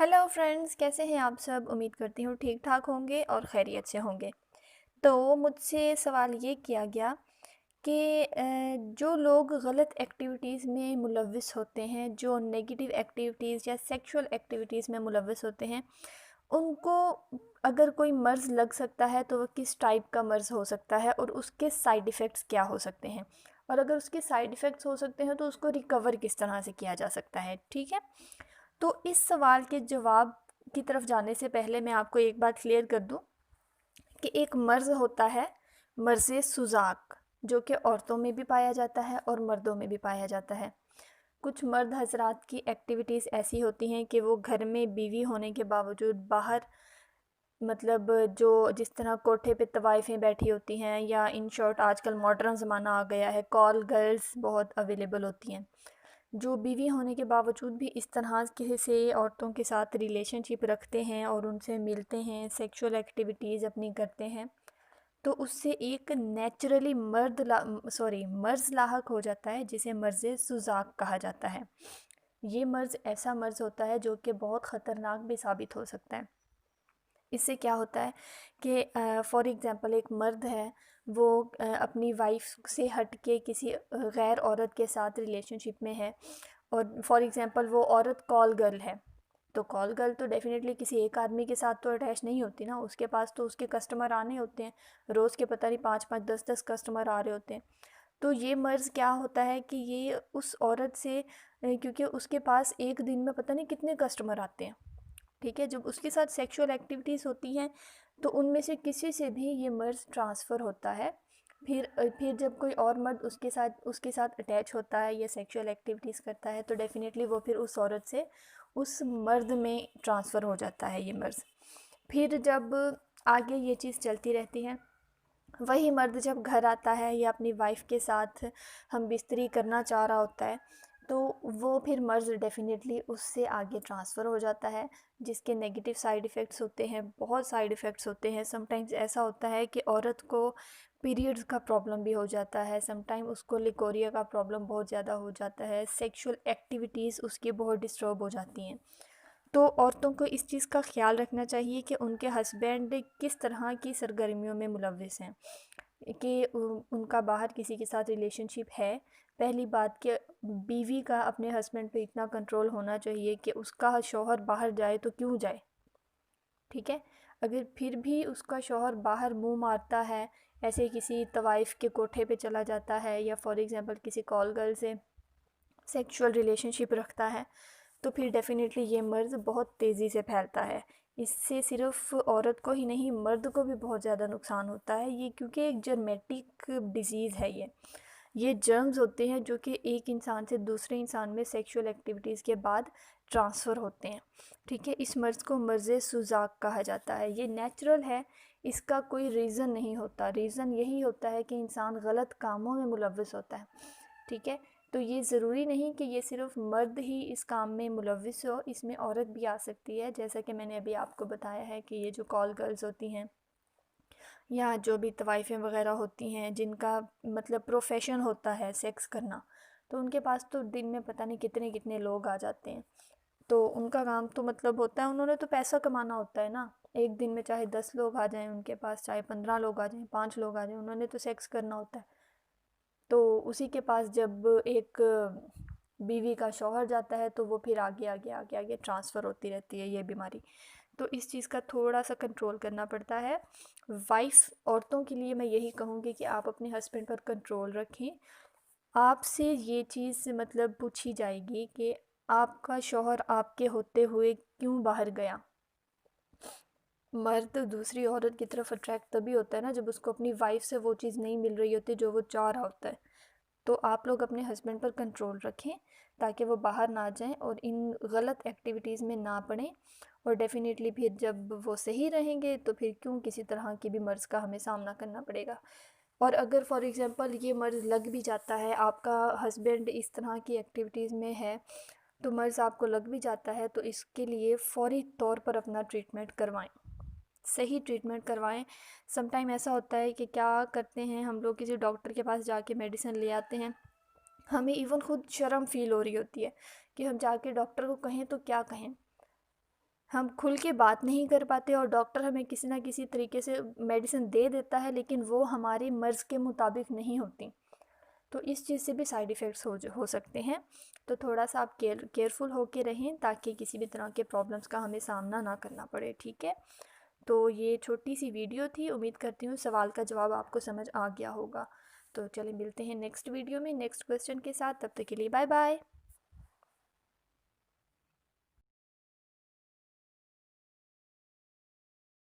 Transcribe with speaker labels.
Speaker 1: Hello friends, कैसे हैं आप सब। उम्मीद करती हूँ ठीक ठाक होंगे और खैरियत से होंगे। तो मुझसे सवाल ये किया गया कि जो लोग गलत एक्टिविटीज़ में मुलविस होते हैं, जो नेगेटिव एक्टिविटीज़ या सेक्सुअल एक्टिविटीज़ में मुलविस होते हैं, उनको अगर कोई मर्ज़ लग सकता है तो वो किस टाइप का मर्ज़ हो सकता है और उसके साइड इफ़ेक्ट्स क्या हो सकते हैं, और अगर उसके साइड इफ़ेक्ट्स हो सकते हैं तो उसको रिकवर किस तरह से किया जा सकता है। ठीक है, तो इस सवाल के जवाब की तरफ जाने से पहले मैं आपको एक बात क्लियर कर दूं कि एक मर्ज़ होता है, मर्ज़ सुज़ाक, जो कि औरतों में भी पाया जाता है और मर्दों में भी पाया जाता है। कुछ मर्द हजरात की एक्टिविटीज़ ऐसी होती हैं कि वो घर में बीवी होने के बावजूद बाहर, मतलब जो जिस तरह कोठे पे तवाइफें बैठी होती हैं, या इन शॉर्ट आजकल मॉडर्न ज़माना आ गया है, कॉल गर्ल्स बहुत अवेलेबल होती हैं, जो बीवी होने के बावजूद भी इस तरह के से औरतों के साथ रिलेशनशिप रखते हैं और उनसे मिलते हैं, सेक्सुअल एक्टिविटीज़ अपनी करते हैं, तो उससे एक नेचुरली मर्ज़ लाहक हो जाता है, जिसे मर्ज़ सुजाक कहा जाता है। ये मर्ज़ ऐसा मर्ज़ होता है जो कि बहुत ख़तरनाक भी साबित हो सकता है। इससे क्या होता है कि फॉर एग्ज़ाम्पल एक मर्द है, वो अपनी वाइफ से हट के किसी गैर औरत के साथ रिलेशनशिप में है, और फॉर एग्ज़ाम्पल वो औरत कॉल गर्ल है। तो कॉल गर्ल तो डेफ़िनेटली किसी एक आदमी के साथ तो अटैच नहीं होती ना, उसके पास तो उसके कस्टमर आने होते हैं। रोज़ के पता नहीं 5-5 10-10 कस्टमर आ रहे होते हैं। तो ये मर्ज़ क्या होता है कि ये उस औरत से क्योंकि उसके पास एक दिन में पता नहीं कितने कस्टमर आते हैं। ठीक है, जब उसके साथ सेक्सुअल एक्टिविटीज़ होती हैं तो उनमें से किसी से भी ये मर्ज़ ट्रांसफ़र होता है। फिर जब कोई और मर्द उसके साथ अटैच होता है या सेक्सुअल एक्टिविटीज़ करता है, तो डेफ़िनेटली वो फिर उस औरत से उस मर्द में ट्रांसफ़र हो जाता है ये मर्ज़। फिर जब आगे ये चीज़ चलती रहती है, वही मर्द जब घर आता है या अपनी वाइफ़ के साथ हम बिस्तरी करना चाह रहा होता है, तो वो फिर मर्ज़ डेफ़िनेटली उससे आगे ट्रांसफ़र हो जाता है, जिसके नेगेटिव साइड इफ़ेक्ट्स होते हैं, बहुत साइड इफ़ेक्ट्स होते हैं। समटाइम्स ऐसा होता है कि औरत को पीरियड्स का प्रॉब्लम भी हो जाता है, समटाइम उसको लिकोरिया का प्रॉब्लम बहुत ज़्यादा हो जाता है, सेक्सुअल एक्टिविटीज़ उसकी बहुत डिस्टर्ब हो जाती हैं। तो औरतों को इस चीज़ का ख़्याल रखना चाहिए कि उनके हस्बैंड किस तरह की सरगर्मियों में मुलविस हैं, कि उनका बाहर किसी के साथ रिलेशनशिप है। पहली बात कि बीवी का अपने हस्बैंड पे इतना कंट्रोल होना चाहिए कि उसका शौहर बाहर जाए तो क्यों जाए। ठीक है, अगर फिर भी उसका शौहर बाहर मुंह मारता है, ऐसे किसी तवाइफ के कोठे पे चला जाता है, या फॉर एग्ज़ाम्पल किसी कॉल गर्ल से सेक्सुअल रिलेशनशिप रखता है, तो फिर डेफ़िनेटली ये मर्ज़ बहुत तेज़ी से फैलता है। इससे सिर्फ़ औरत को ही नहीं, मर्द को भी बहुत ज़्यादा नुकसान होता है ये, क्योंकि एक जेनेटिक डिज़ीज़ है ये। ये जर्म्स होते हैं जो कि एक इंसान से दूसरे इंसान में सेक्सुअल एक्टिविटीज़ के बाद ट्रांसफ़र होते हैं। ठीक है, इस मर्ज़ को मर्ज़ सुज़ाक कहा जाता है। ये नेचुरल है, इसका कोई रीज़न नहीं होता। रीज़न यही होता है कि इंसान गलत कामों में मुलविस होता है। ठीक है, तो ये ज़रूरी नहीं कि ये सिर्फ़ मर्द ही इस काम में मुलविस हो, इसमें औरत भी आ सकती है। जैसा कि मैंने अभी आपको बताया है कि ये जो कॉल गर्ल्स होती हैं या जो भी तवाइफ़ें वग़ैरह होती हैं, जिनका मतलब प्रोफ़ेशन होता है सेक्स करना, तो उनके पास तो दिन में पता नहीं कितने-कितने लोग आ जाते हैं। तो उनका काम तो मतलब होता है, उन्होंने तो पैसा कमाना होता है ना। एक दिन में चाहे 10 लोग आ जाएँ उनके पास, चाहे 15 लोग आ जाएँ, 5 लोग आ जाएँ, उन्होंने तो सेक्स करना होता है। तो उसी के पास जब एक बीवी का शौहर जाता है, तो वो फिर आगे ट्रांसफ़र होती रहती है ये बीमारी। तो इस चीज़ का थोड़ा-सा कंट्रोल करना पड़ता है। वाइफ़ औरतों के लिए मैं यही कहूँगी कि आप अपने हस्बैंड पर कंट्रोल रखें। आपसे ये चीज़ मतलब पूछी जाएगी कि आपका शौहर आपके होते हुए क्यों बाहर गया? मर्द दूसरी औरत की तरफ अट्रैक्ट तभी होता है ना, जब उसको अपनी वाइफ़ से वो चीज़ नहीं मिल रही होती जो वो चाह रहा होता है। तो आप लोग अपने हस्बैंड पर कंट्रोल रखें, ताकि वो बाहर ना जाएं और इन गलत एक्टिविटीज़ में ना पड़ें। और डेफ़िनेटली फिर जब वो सही रहेंगे तो फिर क्यों किसी तरह की भी मर्ज़ का हमें सामना करना पड़ेगा। और अगर फॉर एग्ज़ाम्पल ये मर्ज़ लग भी जाता है, आपका हस्बैंड इस तरह की एक्टिविटीज़ में है, तो मर्ज़ आपको लग भी जाता है, तो इसके लिए फ़ौरी तौर पर अपना ट्रीटमेंट करवाएं, सही ट्रीटमेंट करवाएं। समटाइम ऐसा होता है कि क्या करते हैं हम लोग, किसी डॉक्टर के पास जाके मेडिसिन ले आते हैं, हमें इवन खुद शर्म फ़ील हो रही होती है कि हम जाके डॉक्टर को कहें तो क्या कहें। हम खुल के बात नहीं कर पाते और डॉक्टर हमें किसी ना किसी तरीके से मेडिसिन दे देता है, लेकिन वो हमारी मर्ज़ के मुताबिक नहीं होती। तो इस चीज़ से भी साइड इफ़ेक्ट्स हो सकते हैं। तो थोड़ा सा आप केयरफुल होके रहें, ताकि किसी भी तरह के प्रॉब्लम्स का हमें सामना ना करना पड़े, ठीक है। तो ये छोटी सी वीडियो थी, उम्मीद करती हूँ सवाल का जवाब आपको समझ आ गया होगा। तो चलिए मिलते हैं नेक्स्ट वीडियो में नेक्स्ट क्वेश्चन के साथ, तब तक के लिए बाय बाय।